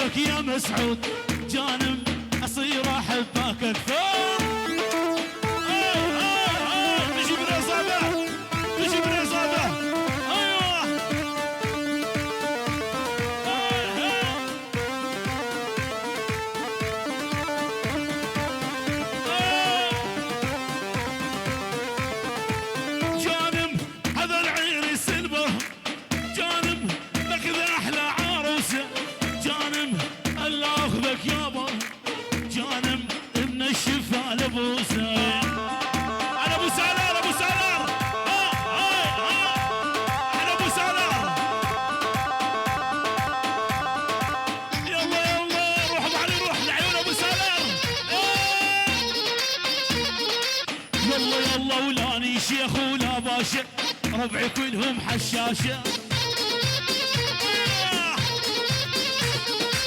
احبك يا مسعود جانم اصير احبك اكثر. نجيب العصابه نجيب العصابه ايوه جانم هذا العير سلبه جانم ماخذ احلى عروسه جانم الله اخذك يابا جانم من الشفا لبوسه. انا ابو سالار ابو سالار انا ابو سالار يلا يلا روح ابو علي روح لعيون ابو سالار يلا يلا ولاني شيخ ولا باشا ربعي كلهم حشاشه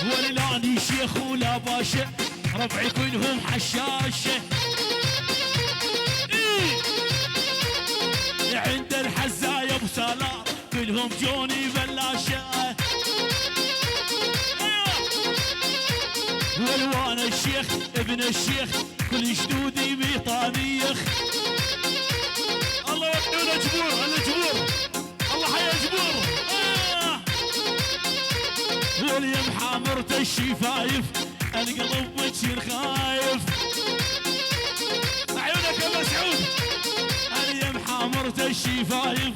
ولاني شيخ ولا باشا ربعي كلهم حشاشه عند الحزايا ابو سالار كلهم جوني بلاشه والوان الشيخ ابن الشيخ كل جدودي بيطانيخ. الله يوحدونا جبور الله جبور الله حيا جبور واليم حامرت الشفايف القلب بتصير خايف. عيونك يا مسعود اليم حامرت الشفايف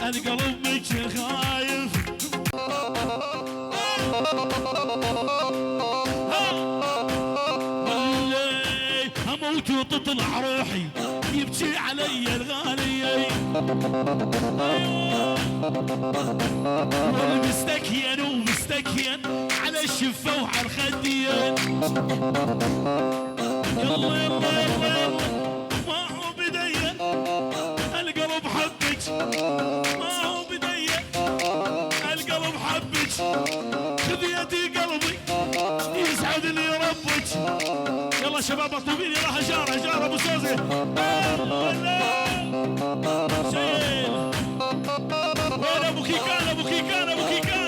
القلب بتصير خايف. والله هموت وتطلع روحي يبكي علي الغالي والمستكين ومستكين على الشفة وعلى الخدين. يلا يلا يلا يلا ما هو بدي القلب حبك ما هو بدي القلب حبك خذ يدي قلبي يسعد لي ربك. يلا شباب اطلبين يلا هجارة هجارة ابو سوزي شيل وين ابو كيكان ابو كيكان ابو كيكان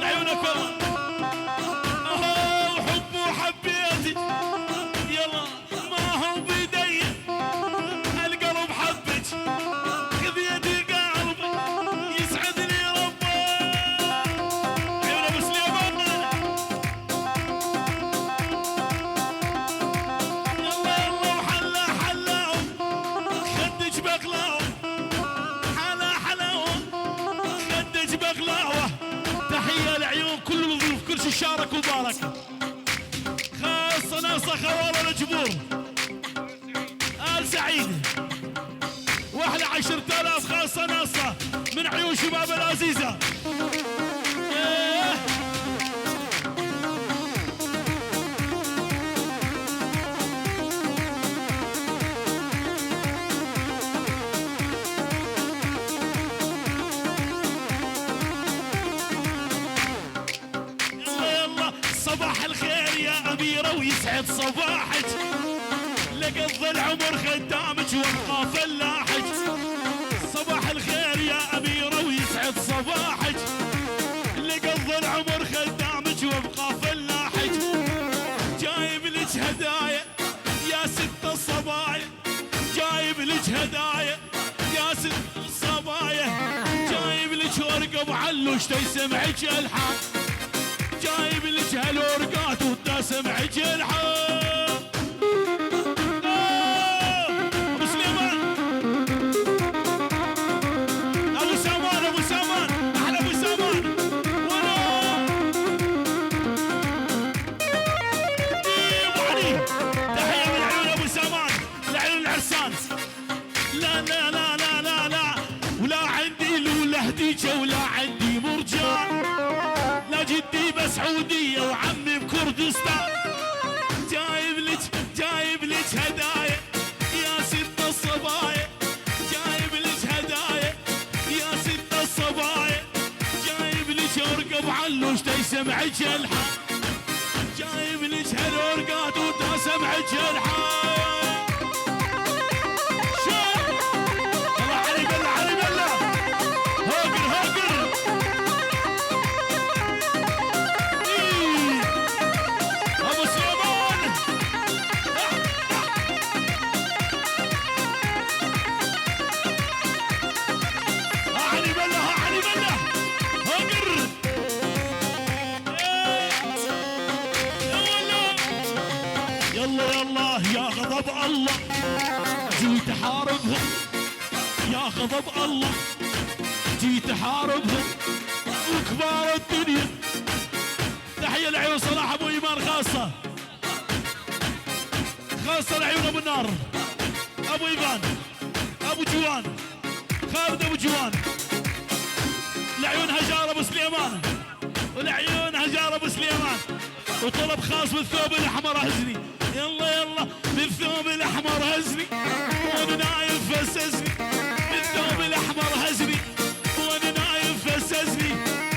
لعيونك والله وحب وحبيتي يلا ما هو بدي القلب حبك خذ يدي قلبي يسعد لي ربي. عيون ابو سليمان يلا يلا وحلا حلاهم خدج بقلاوه حلا حلاوه خدج بقلاوه. تحيه لعيون كل الضيوف كل شي شارك وبارك خاصه ناصه خوالة الجبور آل سعيد واحلى 10,000 خاصه ناصه من عيون شباب العزيزه. يلا يلا صباح الخير يا اميره ويسعد صباحك لقضى العمر خدامك وابقى فلاحك. صباح الخير يا اميره ويسعد صباحك لقضى العمر خدامك وابقى فلاحك. جايب لك هدايا يا ست الصبايا جايب لك هدايا يا ست الصبايا جايب لك ورقه بعلوش تسمعك الحان جايب لك هالورقات وتسمعك الحان. ابو سليمان ابو سامان ابو سامان احلى ابو سامان ولا ابو علي تحيه من عيون ابو سامان لعيون العرسان. لا لا لا لا لا لا ولا عندي لولا هديجه ولا عندي مرجان لا جدي بسعوديه وعمي بكردستان. جايب لك هدايا يا ست الصبايا جايب لك هدايا يا ست الصبايا جايب لك ورقه بعلوش تسمعك الحان جايب لك الورقات وتاسم عجل الله جيت احاربهم يا غضب الله جيت احاربهم وكبار الدنيا. تحيه لعيون صلاح ابو ايمان خاصه لعيون ابو النار ابو ايمان ابو جوان خالد ابو جوان لعيون هجار ابو سليمان ولعيون هجار ابو سليمان. وطلب خاص بالثوب الاحمر هزني يلا يلا بالثوب الاحمر هزني وانا نايم فسسني بالثوب الاحمر هزني وانا نايم فسسني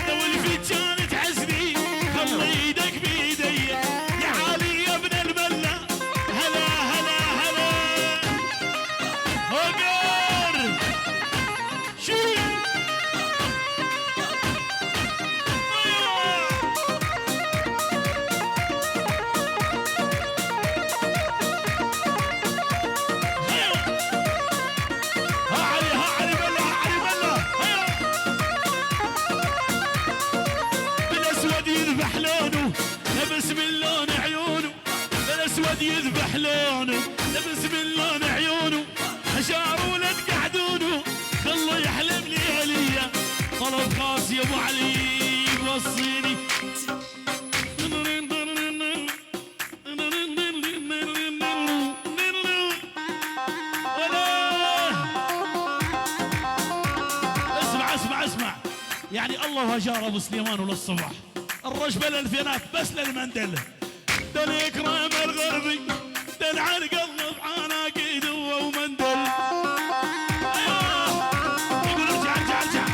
لو الفنجان تعزني خلي ايدك بايدي يا علي يا ابن الملا هلا هلا هلا هوجر شي يذبح لونه لبس من لون عيونه حشار ولد قعدونه خلوا يحلم لي عليا طلب خاص يا ابو علي وصيني اسمع يعني الله هجار ابو سليمان وللصبح الرجبه الالفينات بس للمندل دل اكرام الغربي دل على القلب عناقيد ومندل يقول ارجع ارجع ارجع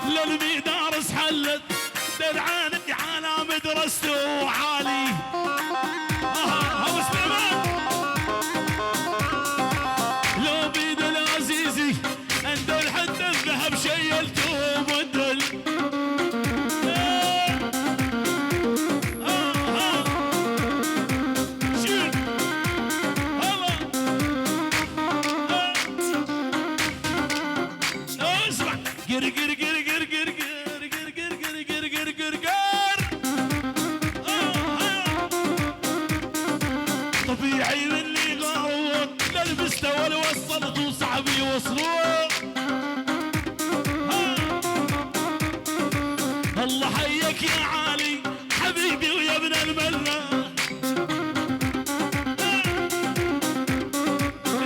للمدارس حلت دل عاني على مدرسته عالي شيلته مدل شيل هلا اسمع قر قر قر قر قر قر قر قر قر قر قر طبيعي اللي غاوط للمستوى اللي وصلت وصعب يوصلوه. الله حيك يا علي حبيبي ويا ابن الملا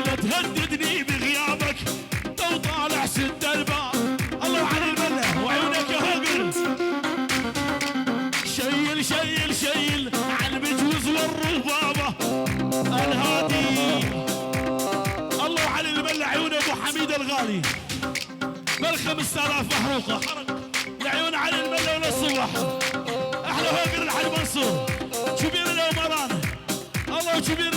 لا تهددني بغيابك لو طالع سد الباب. الله على الملا وعيونك يا هاجر شيل شيل شيل على المجوز والربابه الهادي. الله على الملا عيون ابو حميد الغالي بال 5000 محروقه حرق العيون على الملا وللصبح احلى هاجر الحلي منصور شبير الامران الله وشبير